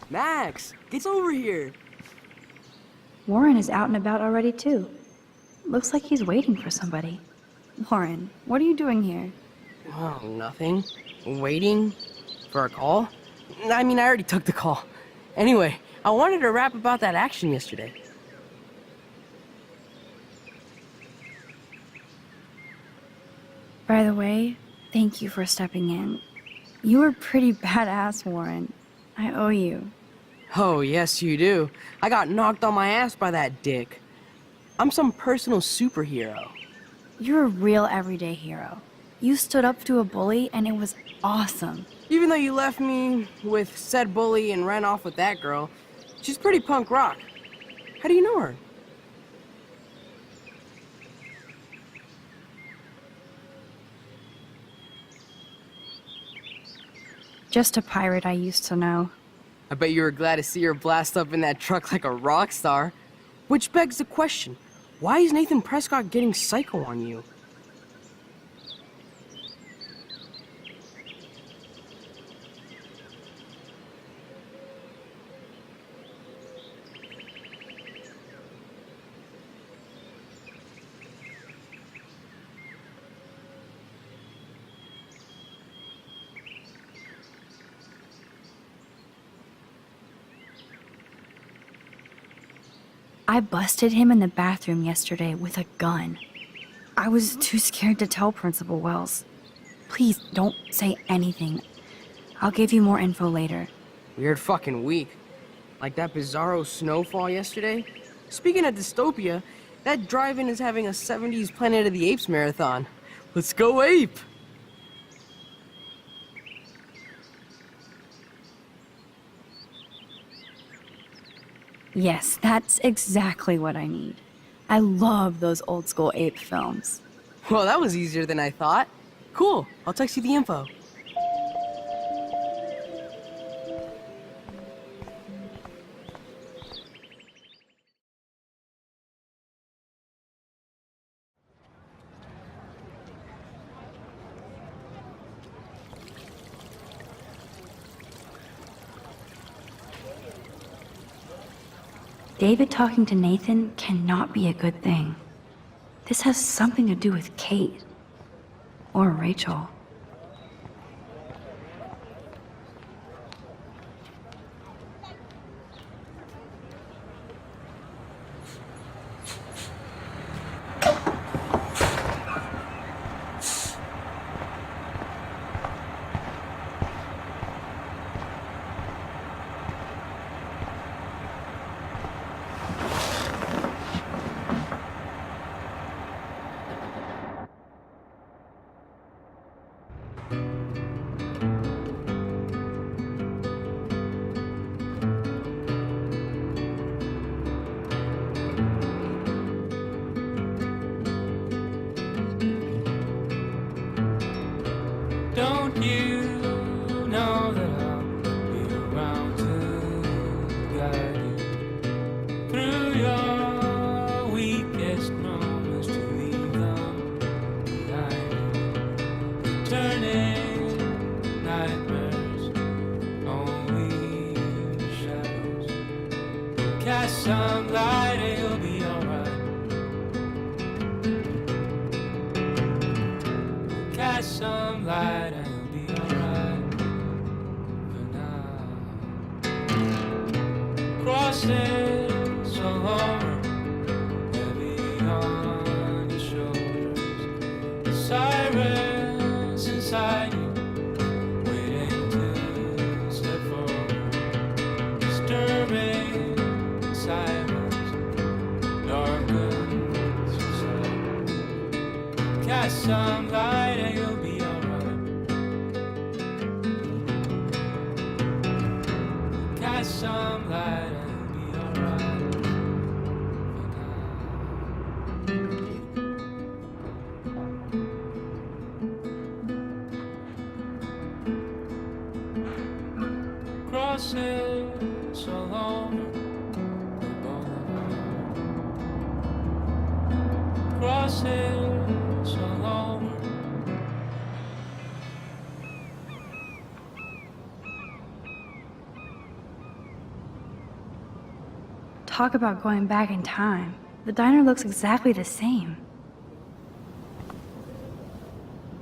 Max, get over here. Warren is out and about already, too. Looks like he's waiting for somebody. Warren, what are you doing here? Oh, nothing. Waiting for a call? I mean, I already took the call. Anyway, I wanted to rap about that action yesterday. By the way, thank you for stepping in. You were pretty badass, Warren. I owe you. Oh, yes, you do. I got knocked on my ass by that dick. I'm some personal superhero. You're a real everyday hero. You stood up to a bully, and it was awesome. Even though you left me with said bully and ran off with that girl, she's pretty punk rock. How do you know her? Just a pirate I used to know. I bet you were glad to see her blast up in that truck like a rock star. Which begs the question, why is Nathan Prescott getting psycho on you? I busted him in the bathroom yesterday with a gun. I was too scared to tell Principal Wells. Please don't say anything. I'll give you more info later. Weird fucking week. Like that bizarro snowfall yesterday. Speaking of dystopia, that drive-in is having a 70s Planet of the Apes marathon. Let's go ape! Yes, that's exactly what I need. I love those old school ape films. Well, that was easier than I thought. Cool, I'll text you the info. David talking to Nathan cannot be a good thing. This has something to do with Kate. Or Rachel. Don't you know that I'll be around to guide you through your weakest moments, to leave them behind you, turning nightmares only shadows. Cast some light and you'll be alright. Cast some light and you'll be alright for now. Crossing so long, heavy on your shoulders. The sirens inside you, waiting to step forward. Disturbing silence, darkens your soul. Cast some light and you'll be alright. Cast some light and you'll be alright for now. Crossing so long, the boulevard. Crossing so long. Talk about going back in time. The diner looks exactly the same.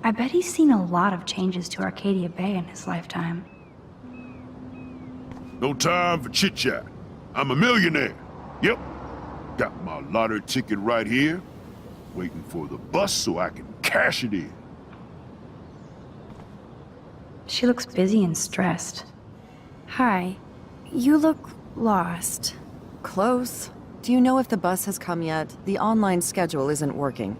I bet he's seen a lot of changes to Arcadia Bay in his lifetime. No time for chit-chat. I'm a millionaire. Yep. Got my lottery ticket right here. Waiting for the bus so I can cash it in. She looks busy and stressed. Hi. You look lost. Close. Do you know if the bus has come yet? The online schedule isn't working.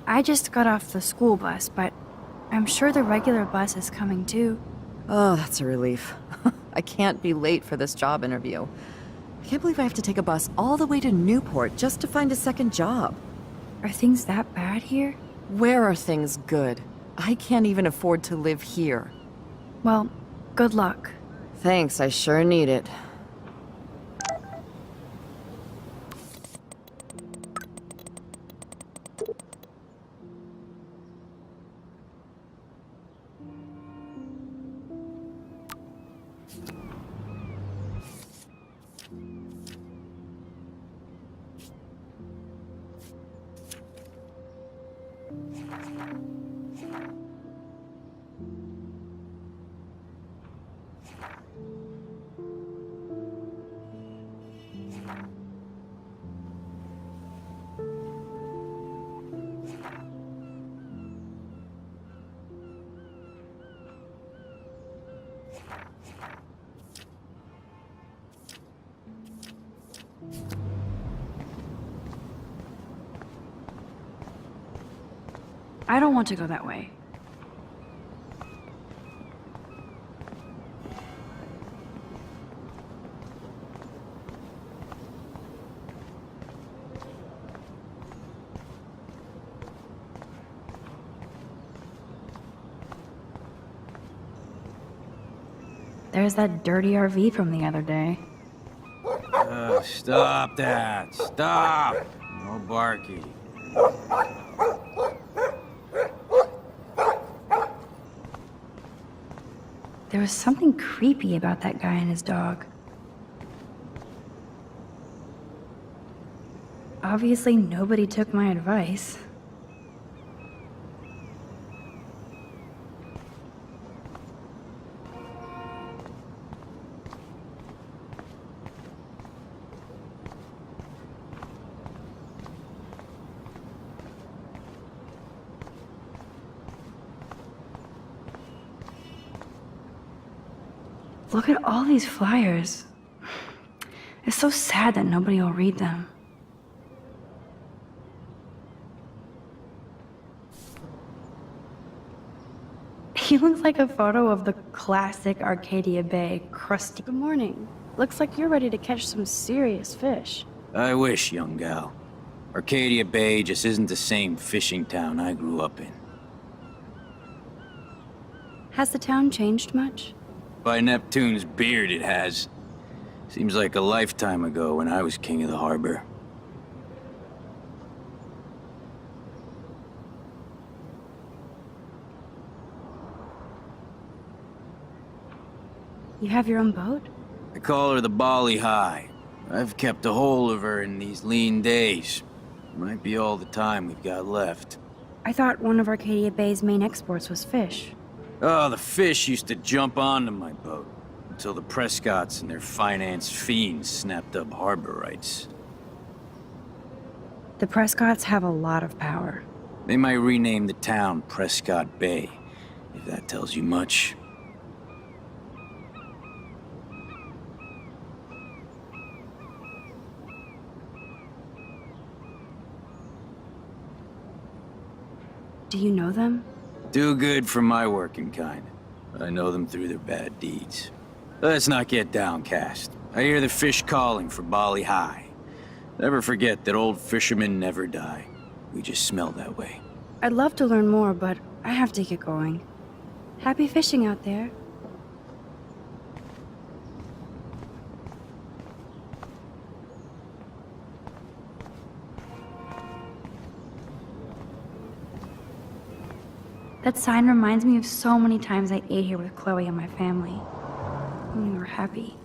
I just got off the school bus, but I'm sure the regular bus is coming too. Oh, that's a relief. I can't be late for this job interview. I can't believe I have to take a bus all the way to Newport just to find a second job. Are things that bad here? Where are things good? I can't even afford to live here. Well, good luck. Thanks, I sure need it. I don't want to go that way. There's that dirty RV from the other day. Stop that! Stop! No barking. There was something creepy about that guy and his dog. Obviously, nobody took my advice. Look at all these flyers. It's so sad that nobody will read them. He looks like a photo of the classic Arcadia Bay crusty. Good morning. Looks like you're ready to catch some serious fish. I wish, young gal. Arcadia Bay just isn't the same fishing town I grew up in. Has the town changed much? By Neptune's beard, it has. Seems like a lifetime ago when I was king of the harbor. You have your own boat? I call her the Bali High. I've kept a hold of her in these lean days. Might be all the time we've got left. I thought one of Arcadia Bay's main exports was fish. Oh, the fish used to jump onto my boat until the Prescotts and their finance fiends snapped up harbor rights. The Prescotts have a lot of power. They might rename the town Prescott Bay, if that tells you much. Do you know them? Do good for my working kind. I know them through their bad deeds. Let's not get downcast. I hear the fish calling for Bali High. Never forget that old fishermen never die. We just smell that way. I'd love to learn more, but I have to get going. Happy fishing out there. That sign reminds me of so many times I ate here with Chloe and my family. when we were happy.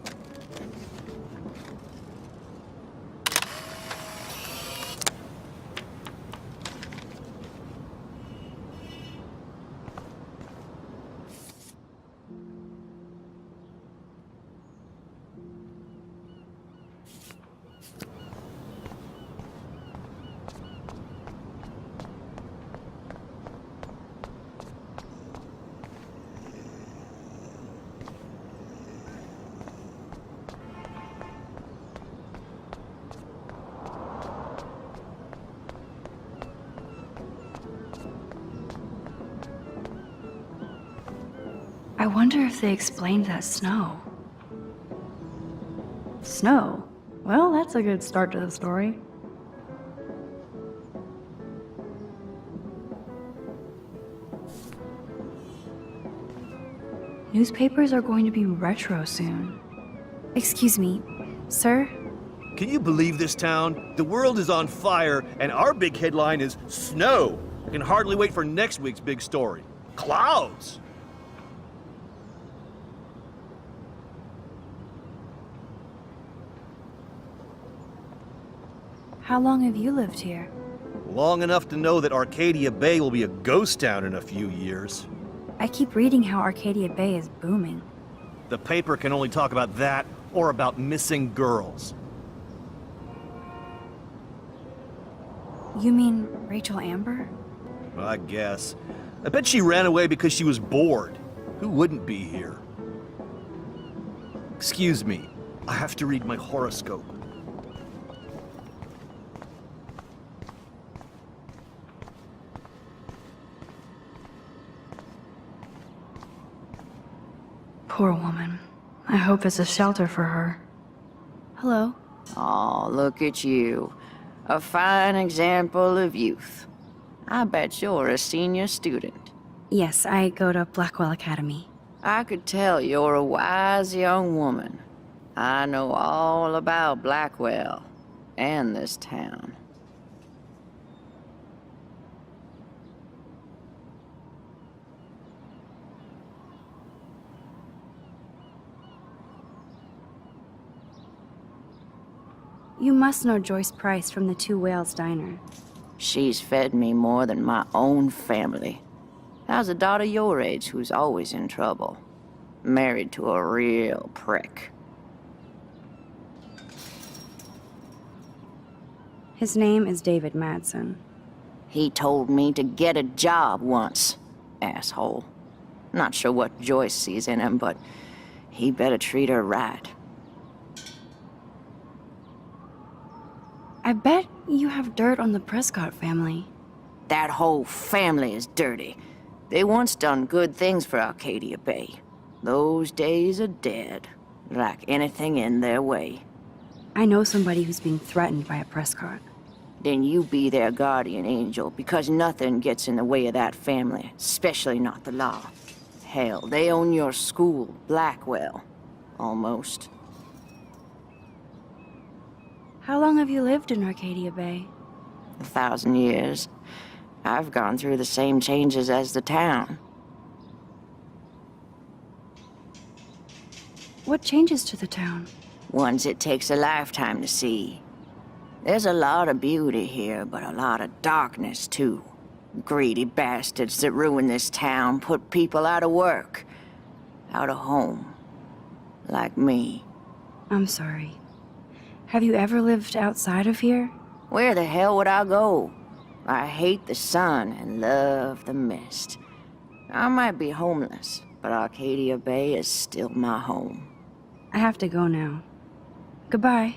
I wonder if they explained that snow. Snow? Well, that's a good start to the story. Newspapers are going to be retro soon. Excuse me, sir? Can you believe this town? The world is on fire, and our big headline is snow. I can hardly wait for next week's big story. Clouds! How long have you lived here? Long enough to know that Arcadia Bay will be a ghost town in a few years. I keep reading how Arcadia Bay is booming. The paper can only talk about that or about missing girls. You mean Rachel Amber? I guess. I bet she ran away because she was bored. Who wouldn't be here? Excuse me. I have to read my horoscope. Poor woman. I hope there's a shelter for her. Hello. Oh, look at you. A fine example of youth. I bet you're a senior student. Yes, I go to Blackwell Academy. I could tell you're a wise young woman. I know all about Blackwell and this town. You must know Joyce Price from the Two Whales Diner. She's fed me more than my own family. How's a daughter your age who's always in trouble? Married to a real prick. His name is David Madsen. He told me to get a job once. Asshole. Not sure what Joyce sees in him, but he better treat her right. I bet you have dirt on the Prescott family. That whole family is dirty. They once done good things for Arcadia Bay. Those days are dead, like anything in their way. I know somebody who's being threatened by a Prescott. Then you be their guardian angel, because nothing gets in the way of that family, especially not the law. Hell, they own your school, Blackwell. Almost. How long have you lived in Arcadia Bay? 1,000 years. I've gone through the same changes as the town. What changes to the town? Ones it takes a lifetime to see. There's a lot of beauty here, but a lot of darkness, too. Greedy bastards that ruin this town, put people out of work, out of home. Like me. I'm sorry. Have you ever lived outside of here? Where the hell would I go? I hate the sun and love the mist. I might be homeless, but Arcadia Bay is still my home. I have to go now. Goodbye.